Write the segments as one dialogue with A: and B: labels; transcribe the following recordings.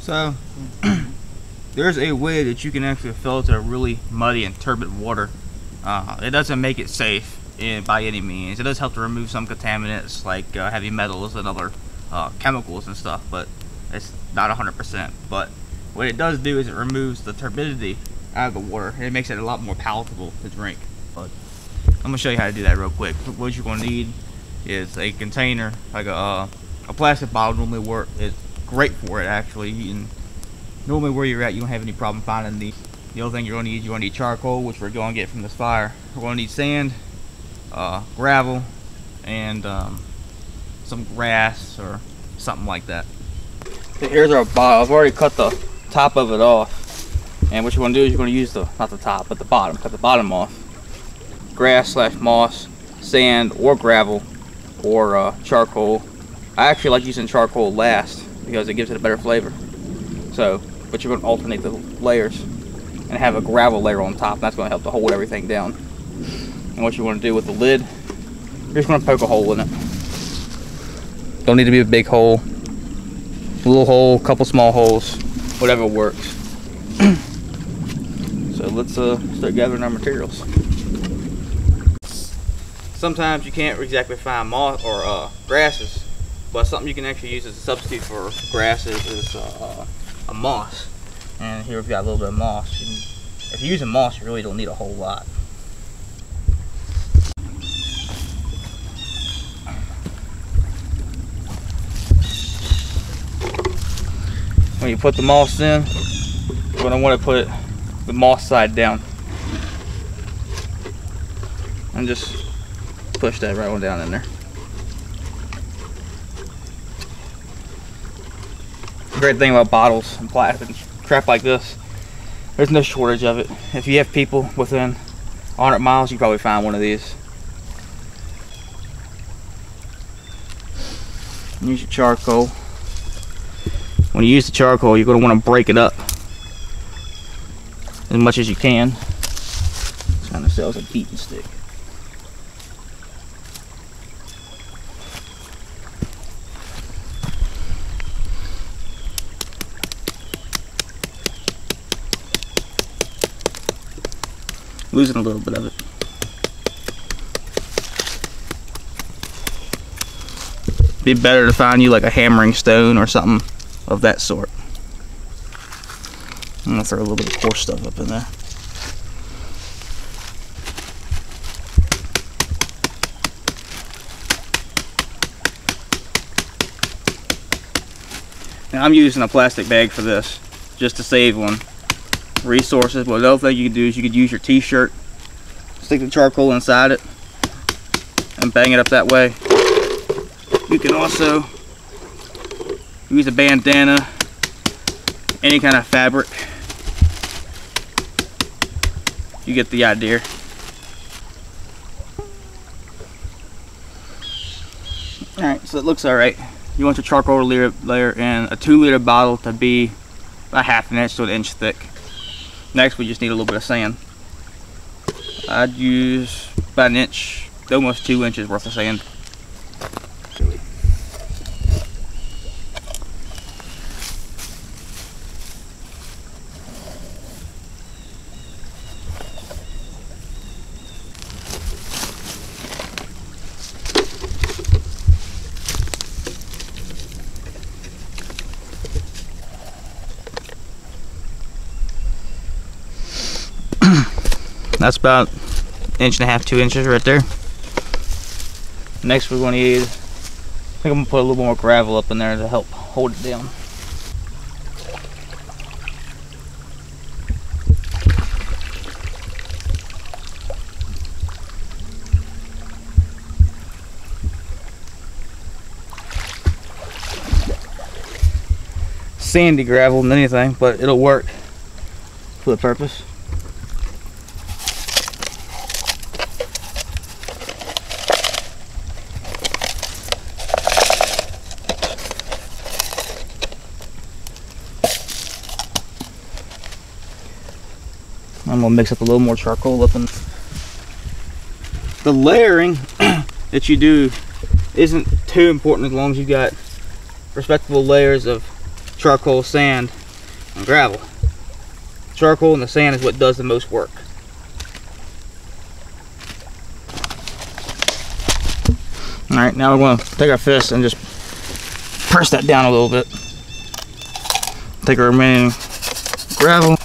A: So there's a way that you can actually filter really muddy and turbid water. It doesn't make it safe by any means. It does help to remove some contaminants like heavy metals and other chemicals and stuff, but it's not 100%. But what it does do is it removes the turbidity out of the water, and it makes it a lot more palatable to drink. But I'm gonna show you how to do that real quick. What you're gonna need is a container, like a plastic bottle. Normally work. It's great for it actually. Normally where you're at, you don't have any problem finding these. The other thing you're gonna need charcoal, which we're gonna get from this fire. We're gonna need sand, gravel, and some grass or something like that. So here's our bottle. I've already cut the top of it off. And what you're going to do is you're going to use not the top, but the bottom. Cut the bottom off. Grass / moss, sand or gravel, or charcoal. I actually like using charcoal last because it gives it a better flavor. So, but you're going to alternate the layers and have a gravel layer on top. That's going to help to hold everything down. And what you want to do with the lid, you're just going to poke a hole in it. Don't need to be a big hole. A little hole, couple small holes, whatever works. So let's start gathering our materials. Sometimes you can't exactly find moss or grasses, but something you can actually use as a substitute for grasses is a moss. And here we've got a little bit of moss. If you're using moss, you really don't need a whole lot. When you put the moss in, you're going to want to put the moss side down and just push that right on down in there. The great thing about bottles and plastic crap like this, there's no shortage of it. If you have people within 100 miles, you probably find one of these. Use your charcoal. When you use the charcoal, you're going to want to break it up as much as you can. It's kind of sells a beaten stick. Losing a little bit of it. Be better to find you like a hammering stone or something of that sort. I'm gonna throw a little bit of coarse stuff up in there. Now I'm using a plastic bag for this, just to save on resources. But the other thing you can do is you could use your t-shirt, stick the charcoal inside it, and bang it up that way. You can also use a bandana, any kind of fabric. You get the idea. Alright, so it looks alright. You want your charcoal layer in a 2-liter bottle to be about 1/2 inch to 1 inch thick. Next, we just need a little bit of sand. I'd use about 1 inch, almost 2 inches worth of sand. That's about 1.5 inches, 2 inches right there. Next we're going to need, I think I'm going to put a little more gravel up in there to help hold it down. Sandy gravel than anything, but it'll work for the purpose. I'm gonna mix up a little more charcoal up in. The layering that you do isn't too important as long as you got respectable layers of charcoal, sand, and gravel. Charcoal and the sand is what does the most work. Alright, now we're going to take our fist and just press that down a little bit. Take our remaining gravel.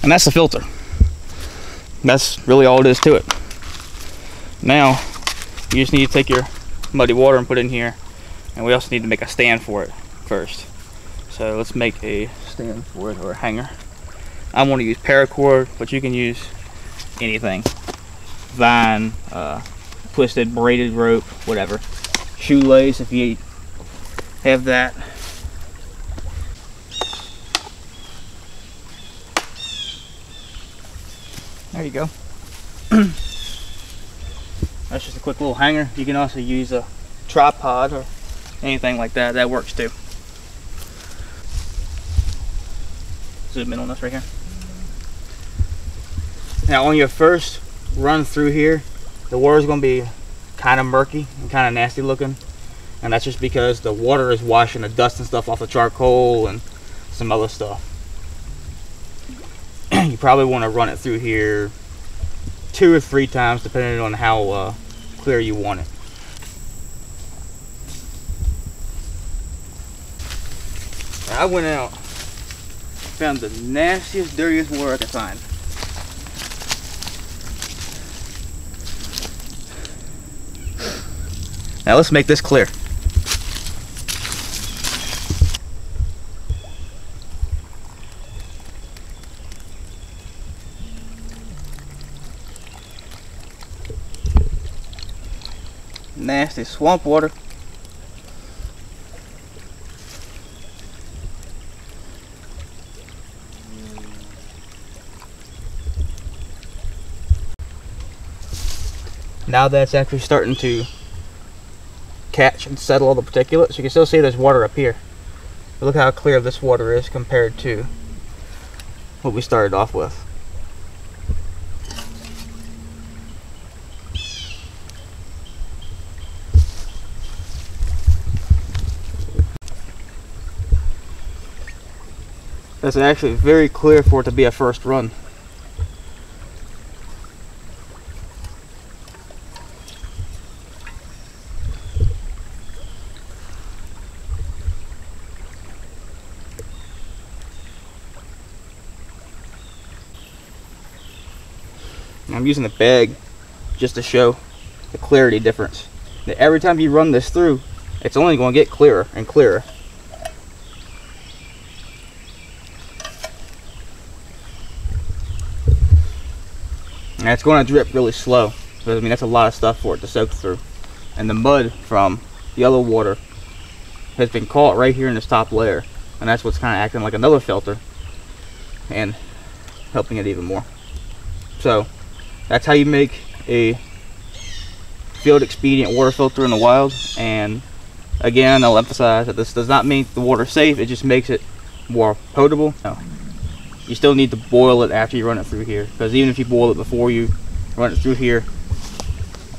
A: And that's the filter. That's really all it is to it. Now, you just need to take your muddy water and put it in here. And we also need to make a stand for it first. So let's make a stand for it, or a hanger. I want to use paracord, but you can use anything. Vine, twisted, braided rope, whatever. Shoelace if you have that. There you go. That's just a quick little hanger. You can also use a tripod or anything like that. That works too. Zoom in on this right here. Now on your first run through here, the water is going to be kind of murky and kind of nasty looking, and that's just because the water is washing the dust and stuff off the charcoal and some other stuff. You probably want to run it through here 2 or 3 times depending on how clear you want it. I went out, found the nastiest, dirtiest water I could find. Now let's make this clear. Nasty swamp water. Now that's actually starting to catch and settle all the particulates. You can still see there's water up here. But look how clear this water is compared to what we started off with. That's actually very clear for it to be a first run. I'm using the bag just to show the clarity difference. Every time you run this through, it's only going to get clearer and clearer. And it's going to drip really slow, because I mean that's a lot of stuff for it to soak through. And the mud from the other water has been caught right here in this top layer, and that's what's kind of acting like another filter and helping it even more. So that's how you make a field expedient water filter in the wild. And again, I'll emphasize that this does not make the water safe, it just makes it more potable. No. You still need to boil it after you run it through here, because even if you boil it before you run it through here,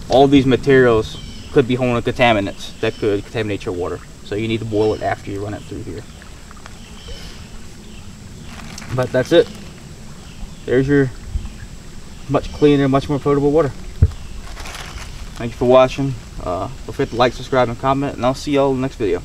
A: all these materials could be holding contaminants that could contaminate your water. So you need to boil it after you run it through here. But that's it. There's your much cleaner, much more potable water. Thank you for watching. Don't forget to like, subscribe, and comment, and I'll see y'all in the next video.